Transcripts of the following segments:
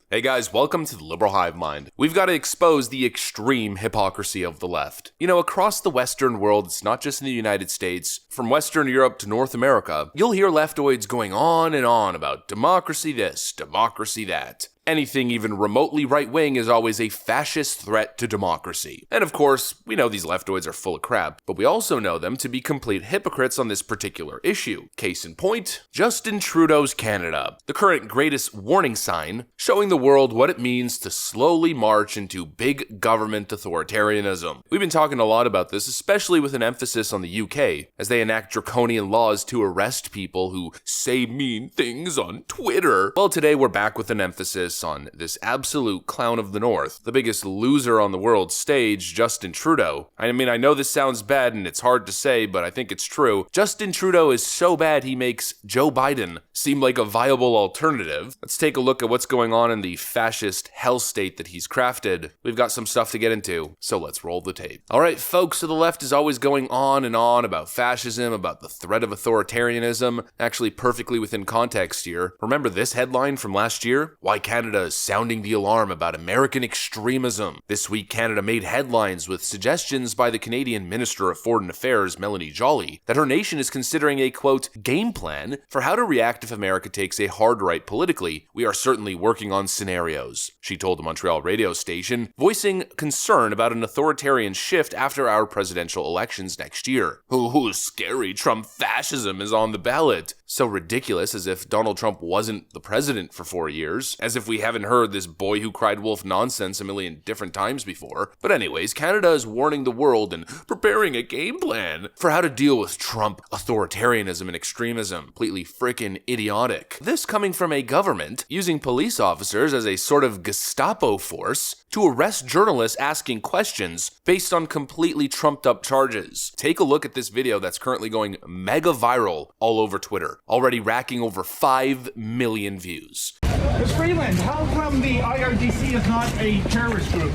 Hey guys, welcome to the Liberal Hive Mind. We've got to expose the extreme hypocrisy of the left. You know, across the Western world, it's not just in the United States, from Western Europe to North America, you'll hear leftoids going on and on about democracy this, democracy that. Anything even remotely right-wing is always a fascist threat to democracy. And of course, we know these leftoids are full of crap, but we also know them to be complete hypocrites on this particular issue. Case in point, Justin Trudeau's Canada, the current greatest warning sign, showing the world what it means to slowly march into big government authoritarianism. We've been talking a lot about this, especially with an emphasis on the UK, as they enact draconian laws to arrest people who say mean things on Twitter. Well, today we're back with an emphasis on this absolute clown of the North, the biggest loser on the world stage, Justin Trudeau. I mean, I know this sounds bad and it's hard to say, but I think it's true. Justin Trudeau is so bad he makes Joe Biden seem like a viable alternative. Let's take a look at what's going on in the fascist hell state that he's crafted. We've got some stuff to get into, so let's roll the tape. Alright folks, so the left is always going on and on about fascism, about the threat of authoritarianism, actually perfectly within context here. Remember this headline from last year? Why Canada is sounding the alarm about American extremism. This week, Canada made headlines with suggestions by the Canadian Minister of Foreign Affairs, Melanie Joly, that her nation is considering a, quote, game plan for how to react if America takes a hard right politically. We are certainly working on scenarios, she told the Montreal radio station, voicing concern about an authoritarian shift after our presidential elections next year. Ooh, scary Trump fascism is on the ballot. So ridiculous, as if Donald Trump wasn't the president for 4 years, as if we haven't heard this boy who cried wolf nonsense a million different times before. But anyways, Canada is warning the world and preparing a game plan for how to deal with Trump authoritarianism and extremism. Completely frickin' idiotic. This coming from a government using police officers as a sort of Gestapo force to arrest journalists asking questions based on completely trumped up charges. Take a look at this video that's currently going mega viral all over Twitter, already racking over 5 million views. Ms. Freeland, how come the IRGC is not a terrorist group?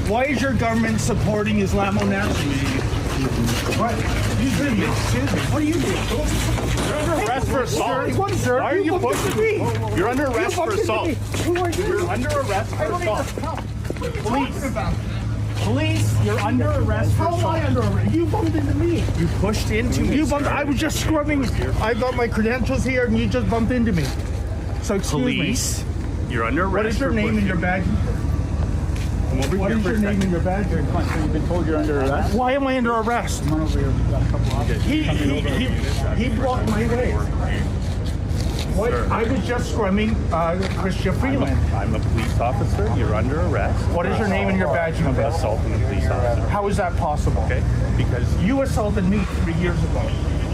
Why is your government supporting Islamo-Nationalism? What? Excuse me. What are you doing? You're under arrest for assault. Why are you pushing me? You're under arrest for assault. Who are you? You're under arrest for assault. What are you talking about? Police, you're under arrest for assault. How am I under arrest? You bumped into me. You pushed into me. You bumped. I was just scrubbing. I got my credentials here, and you just bumped into me. So excuse Police, you're under arrest. me. What is your name and your badge? What is your name and your badge? You've been told you're under arrest. Why am I under arrest? He blocked my way. What? I was just scrumming Christian Freeland. I'm a police officer. You're under arrest. What is your name and your badge? I'm assaulting a police officer. How is that possible? Okay, because You assaulted me 3 years ago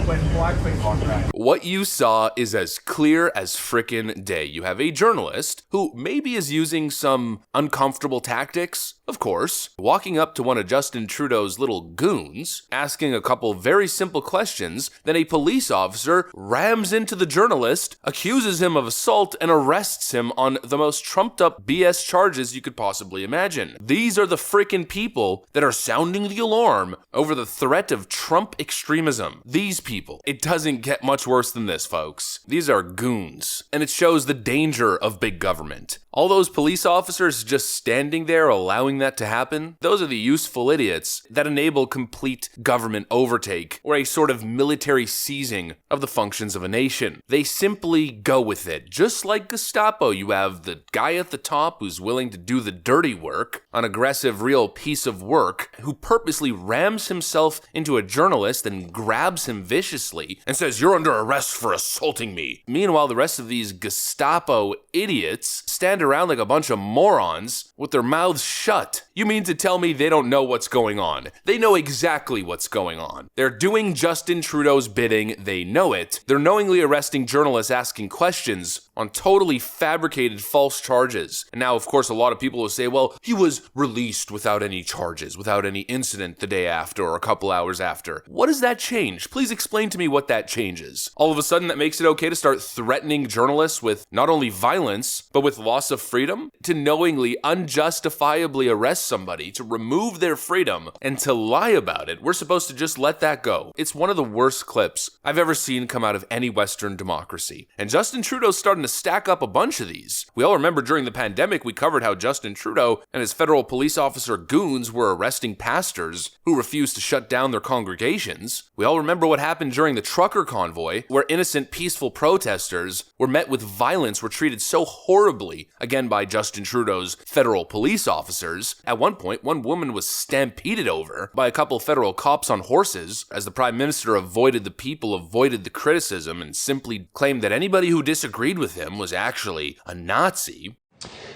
when blackface was around. What you saw is as clear as frickin' day. You have a journalist who maybe is using some uncomfortable tactics, of course, walking up to one of Justin Trudeau's little goons, asking a couple very simple questions, then a police officer rams into the journalist, accuses him of assault, and arrests him on the most trumped up BS charges you could possibly imagine. These are the frickin' people that are sounding the alarm over the threat of Trump extremism. These people. It doesn't get much worse than this, folks. These are goons, and it shows the danger of big government. All those police officers just standing there allowing that to happen, those are the useful idiots that enable complete government overtake or a sort of military seizing of the functions of a nation. They simply go with it. Just like Gestapo, you have the guy at the top who's willing to do the dirty work, an aggressive real piece of work, who purposely rams himself into a journalist and grabs him viciously and says, "You're under arrest for assaulting me." Meanwhile, the rest of these Gestapo idiots stand around like a bunch of morons with their mouths shut. You mean to tell me they don't know what's going on? They know exactly what's going on. They're doing Justin Trudeau's bidding, they know it. They're knowingly arresting journalists asking questions on totally fabricated false charges. And now, of course, a lot of people will say, well, he was released without any charges, without any incident the day after or a couple hours after. What does that change? Please explain to me what that changes. All of a sudden, that makes it okay to start threatening journalists with not only violence, but with loss of freedom? To knowingly, unjustifiably arrest somebody, to remove their freedom, and to lie about it, we're supposed to just let that go. It's one of the worst clips I've ever seen come out of any Western democracy. And Justin Trudeau's starting to stack up a bunch of these. We all remember during the pandemic, we covered how Justin Trudeau and his federal police officer goons were arresting pastors who refused to shut down their congregations. We all remember what happened during the trucker convoy, where innocent, peaceful protesters were met with violence, were treated so horribly, again by Justin Trudeau's federal police officers. At one point, one woman was stampeded over by a couple federal cops on horses as the Prime Minister avoided the people, avoided the criticism, and simply claimed that anybody who disagreed with him was actually a Nazi.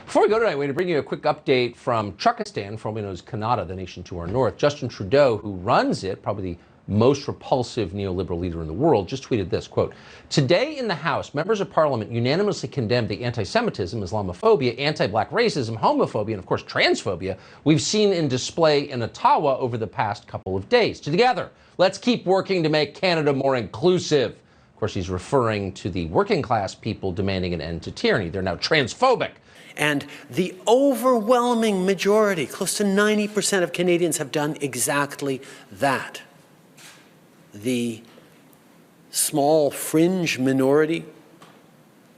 Before we go tonight, we're going to bring you a quick update from Truckistan, formerly known as Canada, the nation to our north. Justin Trudeau, who runs it, probably the most repulsive neoliberal leader in the world, just tweeted this, quote, "Today in the House, members of Parliament unanimously condemned the anti-Semitism, Islamophobia, anti-black racism, homophobia, and of course transphobia we've seen in display in Ottawa over the past couple of days. Together, let's keep working to make Canada more inclusive." Of course, he's referring to the working class people demanding an end to tyranny. They're now transphobic. And the overwhelming majority, close to 90% of Canadians, have done exactly that. The small fringe minority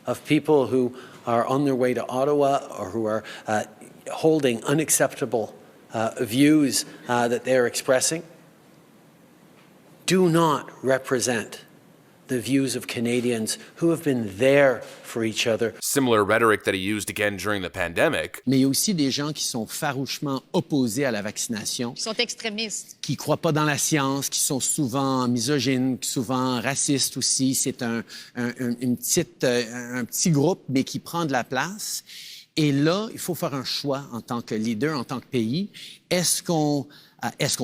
of people who are on their way to Ottawa or who are holding unacceptable views that they're expressing do not represent the views of Canadians who have been there for each other. Similar rhetoric that he used again during the pandemic. Mais il y a aussi des gens qui sont farouchement opposés à la vaccination. Qui sont extrémistes. Qui ne croient pas dans la science, qui sont souvent misogynes, souvent racistes aussi. C'est un petit groupe, mais qui prend de la place. Et là, il faut faire un choix en tant que leader, en tant que pays. Est-ce qu'on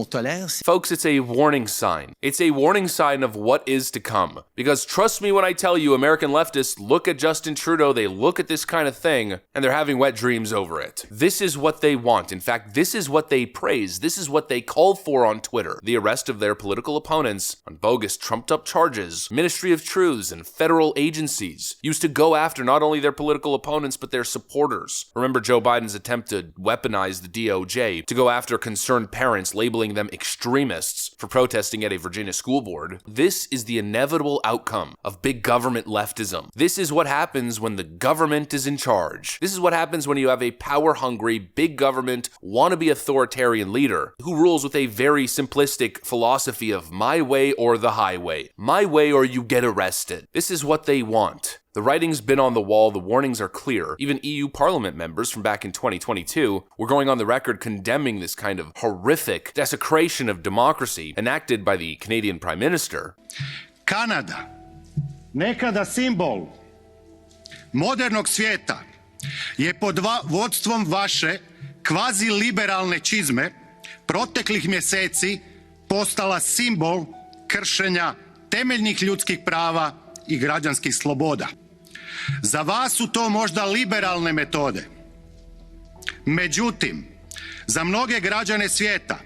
tolère? Folks, it's a warning sign. It's a warning sign of what is to come. Because trust me when I tell you, American leftists look at Justin Trudeau, they look at this kind of thing, and they're having wet dreams over it. This is what they want. In fact, this is what they praise. This is what they call for on Twitter. The arrest of their political opponents on bogus, trumped-up charges, Ministry of Truths, and federal agencies used to go after not only their political opponents, but their supporters. Remember Joe Biden's attempt to weaponize the DOJ to go after concerned parents, labeling them extremists for protesting at a Virginia school board. This is the inevitable outcome of big government leftism. This is what happens when the government is in charge. This is what happens when you have a power-hungry, big government, wannabe authoritarian leader who rules with a very simplistic philosophy of my way or the highway. My way or you get arrested. This is what they want. The writing's been on the wall, the warnings are clear. Even EU Parliament members from back in 2022 were going on the record condemning this kind of horrific desecration of democracy enacted by the Canadian Prime Minister. Kanada, nekada simbol modernog svijeta, je pod vodstvom vaše kvazi-liberalne čizme proteklih mjeseci postala simbol kršenja temeljnih ljudskih prava i građanskih sloboda. Za vas su to možda liberalne metode. Međutim, za mnoge građane svijeta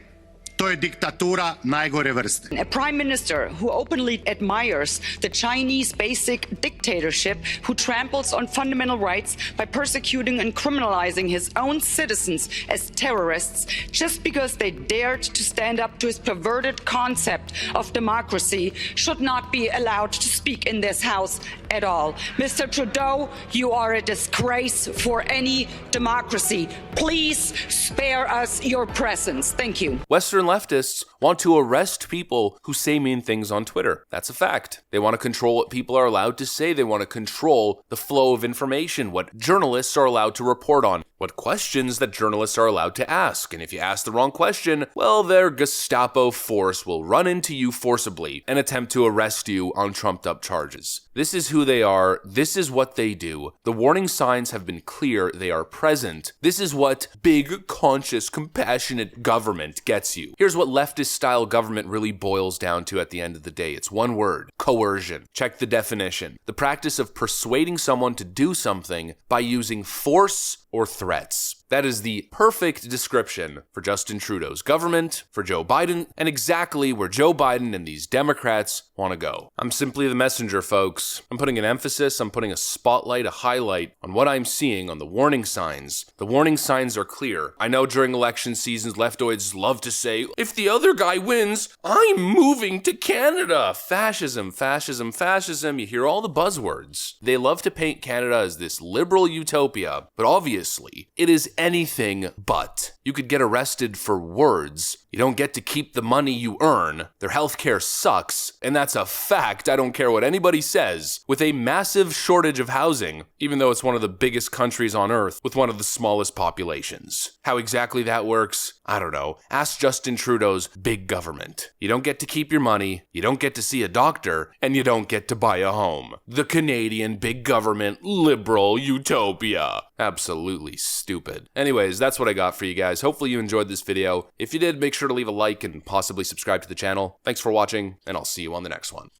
to je diktatura najgore vrste. A prime minister who openly admires the Chinese basic dictatorship, who tramples on fundamental rights by persecuting and criminalizing his own citizens as terrorists just because they dared to stand up to his perverted concept of democracy, should not be allowed to speak in this house at all. Mr. Trudeau, you are a disgrace for any democracy. Please spare us your presence. Thank you. Western leftists want to arrest people who say mean things on Twitter. That's a fact. They want to control what people are allowed to say. They want to control the flow of information, what journalists are allowed to report on, what questions that journalists are allowed to ask. And if you ask the wrong question, well, their Gestapo force will run into you forcibly and attempt to arrest you on trumped-up charges. This is who they are. This is what they do. The warning signs have been clear. They are present. This is what big, conscious, compassionate government gets you. Here's what leftist-style government really boils down to at the end of the day. It's one word: coercion. Check the definition. The practice of persuading someone to do something by using force or threats. That is the perfect description for Justin Trudeau's government, for Joe Biden, and exactly where Joe Biden and these Democrats want to go. I'm simply the messenger, folks. I'm putting an emphasis, I'm putting a spotlight, a highlight on what I'm seeing on the warning signs. The warning signs are clear. I know during election seasons, leftoids love to say, if the other guy wins, I'm moving to Canada. Fascism, fascism, fascism. You hear all the buzzwords. They love to paint Canada as this liberal utopia, but obviously, it is anything but. You could get arrested for words. You don't get to keep the money you earn. Their healthcare sucks, and that's a fact. I don't care what anybody says. With a massive shortage of housing, even though it's one of the biggest countries on earth with one of the smallest populations. How exactly that works, I don't know. Ask Justin Trudeau's big government. You don't get to keep your money, you don't get to see a doctor, and you don't get to buy a home. The Canadian big government liberal utopia. Absolutely stupid. Anyways, that's what I got for you guys. Hopefully you enjoyed this video. If you did, make sure to leave a like and possibly subscribe to the channel. Thanks for watching, and I'll see you on the next one.